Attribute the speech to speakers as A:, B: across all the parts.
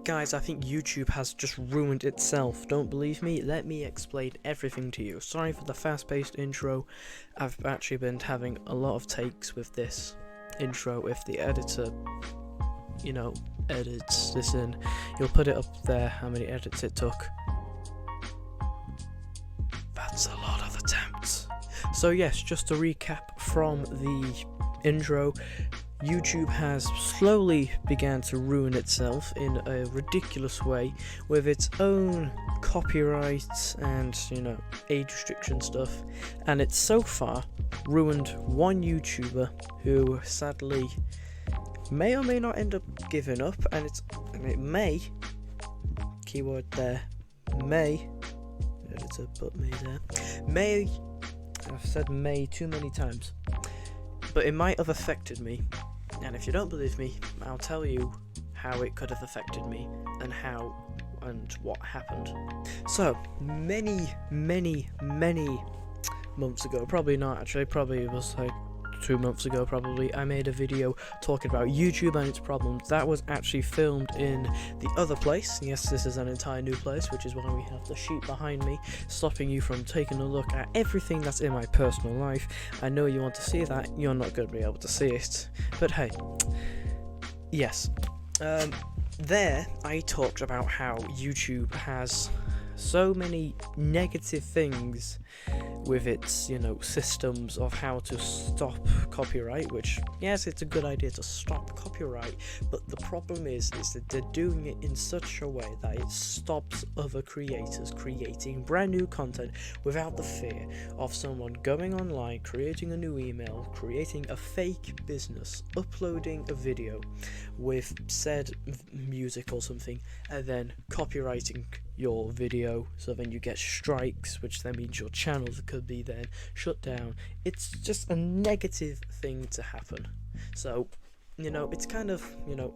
A: Guys, I think YouTube has just ruined itself. Don't believe me? Let me explain everything to you. Sorry for the fast-paced intro. I've actually been having a lot of takes with this intro. If the editor, edits this in, you'll put it up there, how many edits it took. That's a lot of attempts. So yes, just to recap from the intro, YouTube has slowly began to ruin itself in a ridiculous way with its own copyrights and, age restriction stuff, and it's so far ruined one YouTuber who sadly may or may not end up giving up, and it may, keyword there, may, editor put may there, may, I've said may too many times, but it might have affected me. And if you don't believe me, I'll tell you how it could have affected me and how and what happened. So, many months ago, probably not actually, probably it was like 2 months ago probably, I made a video talking about YouTube and its problems. That was actually filmed in the other place. Yes, this is an entire new place, which is why we have the sheet behind me, stopping you from taking a look at everything that's in my personal life. I know you want to see that, you're not going to be able to see it, but hey, yes. There I talked about how YouTube has so many negative things with its, systems of how to stop copyright, which, yes, it's a good idea to stop copyright, but the problem is that they're doing it in such a way that it stops other creators creating brand new content without the fear of someone going online, creating a new email, creating a fake business, uploading a video with said music or something, and then copywriting your video, so then you get strikes, which then means your channel could be then shut down. It's just a negative thing to happen. So, it's kind of,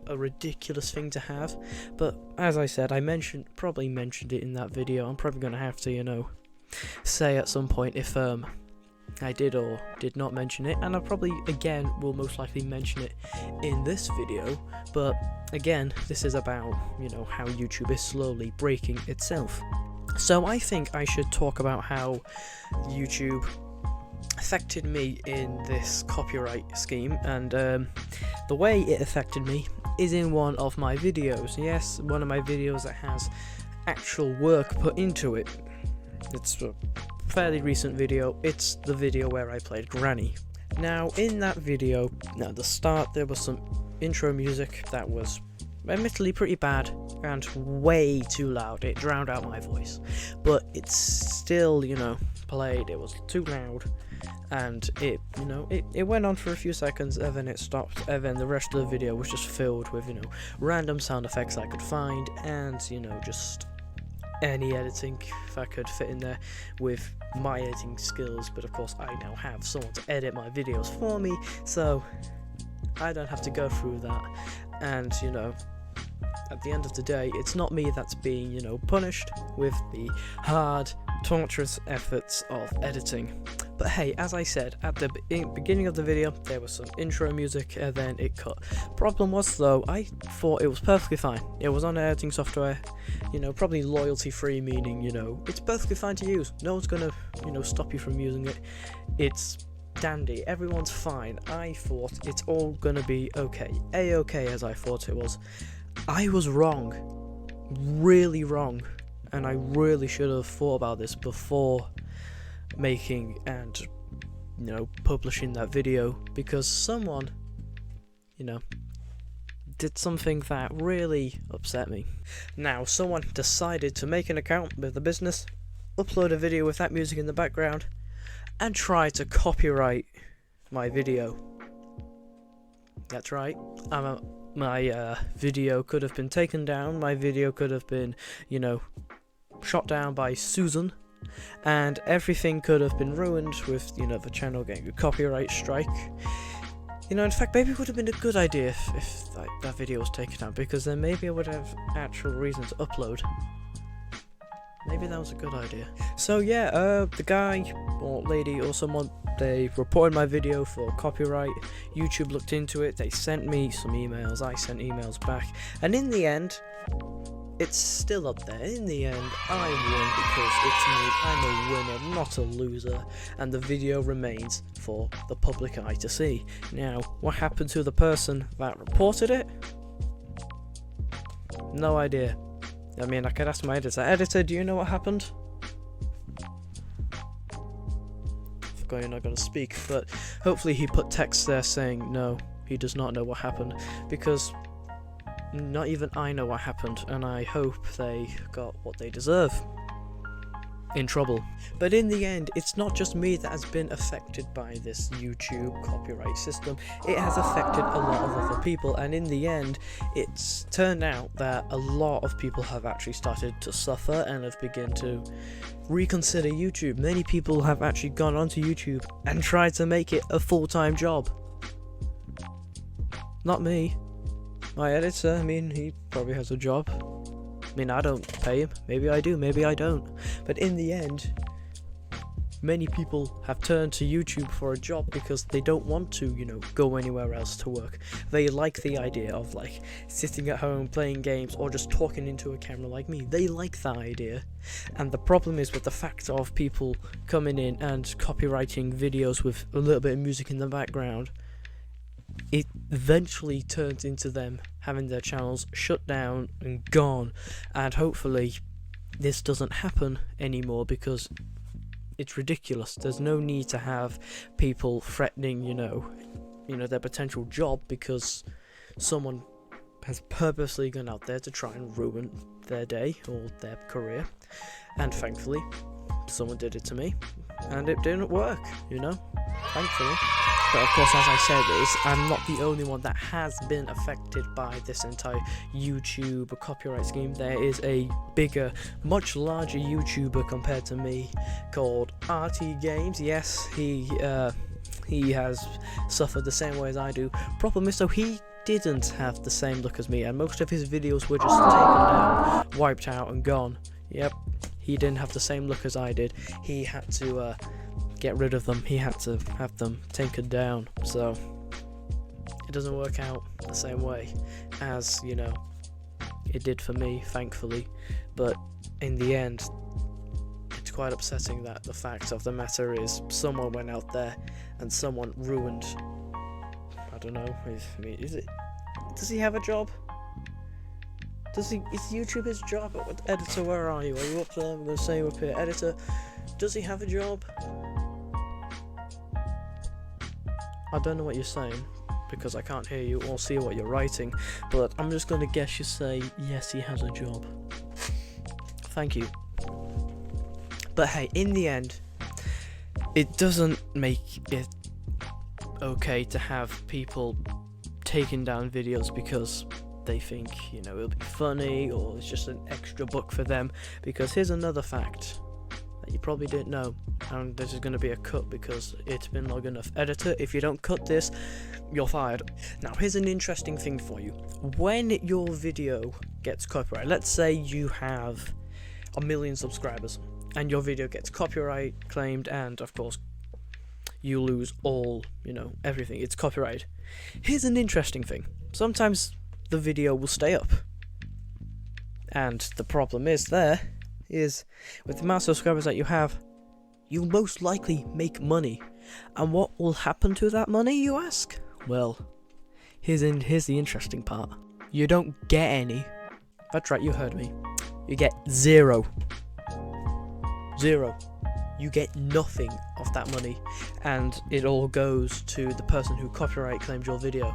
A: a ridiculous thing to have, but as I said, I probably mentioned it in that video. I'm probably going to have to, say at some point if I did or did not mention it, and I probably again will most likely mention it in this video, but again, this is about, how YouTube is slowly breaking itself. So I think I should talk about how YouTube affected me in this copyright scheme, and the way it affected me is in one of my videos. Yes, one of my videos that has actual work put into it. It's a fairly recent video. It's the video where I played Granny. Now, in that video, at the start, there was some intro music that was admittedly pretty bad and way too loud. It drowned out my voice, but it's still, played. It was too loud, and it went on for a few seconds, and then it stopped, and then the rest of the video was just filled with, random sound effects I could find, and, just any editing if I could fit in there with my editing skills. But of course I now have someone to edit my videos for me, so I don't have to go through that, and at the end of the day, it's not me that's being punished with the hard, torturous efforts of editing. But hey, as I said at the beginning of the video, there was some intro music and then it cut. Problem was though, I thought it was perfectly fine. It was on editing software, probably loyalty free, meaning, it's perfectly fine to use. No one's gonna, stop you from using it. It's dandy, everyone's fine. I thought it's all gonna be okay. A-okay as I thought it was. I was wrong. Really wrong. And I really should have thought about this before making and publishing that video, because someone did something that really upset me. Now, someone decided to make an account with the business, upload a video with that music in the background, and try to copyright my video. That's right, my video could have been taken down, my video could have been, shot down by Susan, and everything could have been ruined with, the channel getting a copyright strike. In fact, maybe it would have been a good idea if that video was taken down, because then maybe I would have actual reason to upload. Maybe that was a good idea. So yeah, the guy or lady or someone, they reported my video for copyright. YouTube looked into it, they sent me some emails, I sent emails back, and in the end, it's still up there. In the end, I won because it's me. I'm a winner, not a loser, and the video remains for the public eye to see. Now, what happened to the person that reported it? No idea. I mean, I could ask my editor. Editor, do you know what happened? I forgot you're not going to speak, but hopefully he put text there saying no, he does not know what happened, because not even I know what happened, and I hope they got what they deserve. In trouble. But in the end, it's not just me that has been affected by this YouTube copyright system. It has affected a lot of other people, and in the end, it's turned out that a lot of people have actually started to suffer and have begun to reconsider YouTube. Many people have actually gone onto YouTube and tried to make it a full-time job. Not me. My editor, I mean, he probably has a job. I mean, I don't pay him. Maybe I do, maybe I don't. But in the end, many people have turned to YouTube for a job because they don't want to, go anywhere else to work. They like the idea of, like, sitting at home, playing games, or just talking into a camera like me. They like that idea. And the problem is with the fact of people coming in and copywriting videos with a little bit of music in the background, it eventually turns into them having their channels shut down and gone, and hopefully this doesn't happen anymore because it's ridiculous. There's no need to have people threatening, their potential job because someone has purposely gone out there to try and ruin their day or their career, and thankfully someone did it to me and it didn't work, thankfully. But of course, as I said, I'm not the only one that has been affected by this entire YouTube copyright scheme. There is a bigger, much larger YouTuber compared to me called RT Games. Yes, he has suffered the same way as I do. Problem is, though, he didn't have the same look as me, and most of his videos were just taken down, wiped out, and gone. Yep, he didn't have the same look as I did. He had to get rid of them. He had to have them taken down, so it doesn't work out the same way as it did for me, thankfully. But in the end, it's quite upsetting that the fact of the matter is someone went out there and someone ruined, I don't know, does he have a job? Is YouTube his job? Editor, where are you? Are you up there? I'm going to say you up here. Editor, does he have a job? I don't know what you're saying because I can't hear you or see what you're writing, but I'm just going to guess you say yes, he has a job. Thank you. But hey, in the end, it doesn't make it okay to have people taking down videos because they think, it'll be funny or it's just an extra buck for them. Because here's another fact that you probably didn't know, and this is going to be a cut because it's been long enough. Editor, if you don't cut this, you're fired. Now, here's an interesting thing for you. When your video gets copyright, let's say you have 1 million subscribers and your video gets copyright claimed, and of course you lose all, everything. It's copyright. Here's an interesting thing. Sometimes the video will stay up, and the problem is with the amount of subscribers that you have, you'll most likely make money. And what will happen to that money, you ask? Well, here's the interesting part. You don't get any. That's right, you heard me. You get zero. You get nothing of that money, and it all goes to the person who copyright claimed your video.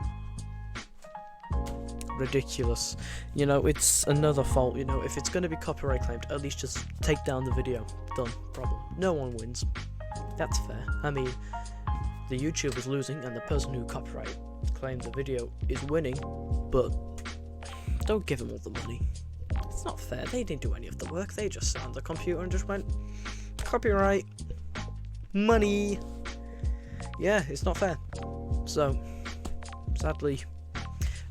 A: Ridiculous. It's another fault. If it's going to be copyright claimed, at least just take down the video. Done. Problem. No one wins. That's fair. I mean, the YouTube is losing and the person who copyright claimed the video is winning, but don't give them all the money. It's not fair. They didn't do any of the work. They just sat on the computer and just went, copyright, money. Yeah, it's not fair. So, sadly,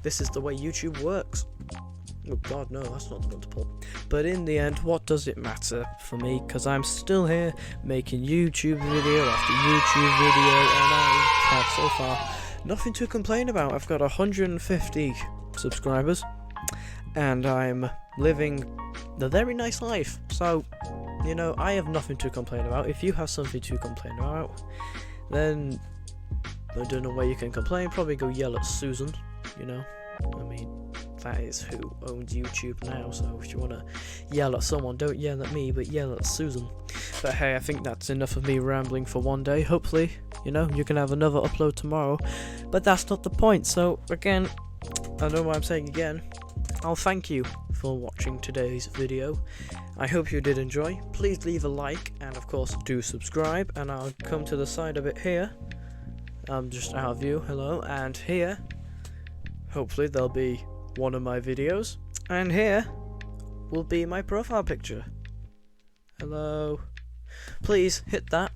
A: this is the way YouTube works. Oh god, no, that's not the one to pull. But in the end, what does it matter for me? Because I'm still here making YouTube video after YouTube video, and I have so far nothing to complain about. I've got 150 subscribers, and I'm living a very nice life. So, you know, I have nothing to complain about. If you have something to complain about, then I don't know where you can complain. Probably go yell at Susan, you know. I mean, that is who owns YouTube now, so if you want to yell at someone, don't yell at me, but yell at Susan. But hey, I think that's enough of me rambling for one day. Hopefully, you know, you can have another upload tomorrow, but that's not the point. So again, I know what I'm saying again, I'll thank you for watching today's video. I hope you did enjoy. Please leave a like, and of course do subscribe, and I'll come to the side of it here. Just out of view, hello, and here, hopefully there'll be one of my videos, and here will be my profile picture. Hello. Please hit that,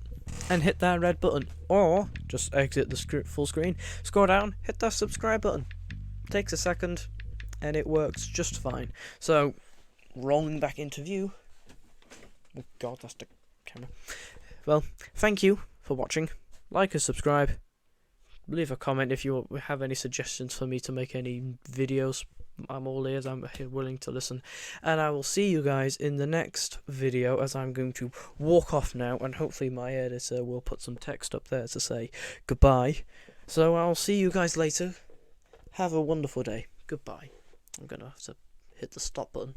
A: and hit that red button, or just exit the full screen, scroll down, hit that subscribe button. Takes a second, and it works just fine. So, rolling back into view. Oh god, that's the camera. Well, thank you for watching. Like and subscribe. Leave a comment if you have any suggestions for me to make any videos. I'm all ears, I'm willing to listen. And I will see you guys in the next video, as I'm going to walk off now, and hopefully my editor will put some text up there to say goodbye. So I'll see you guys later. Have a wonderful day. Goodbye. I'm gonna have to hit the stop button.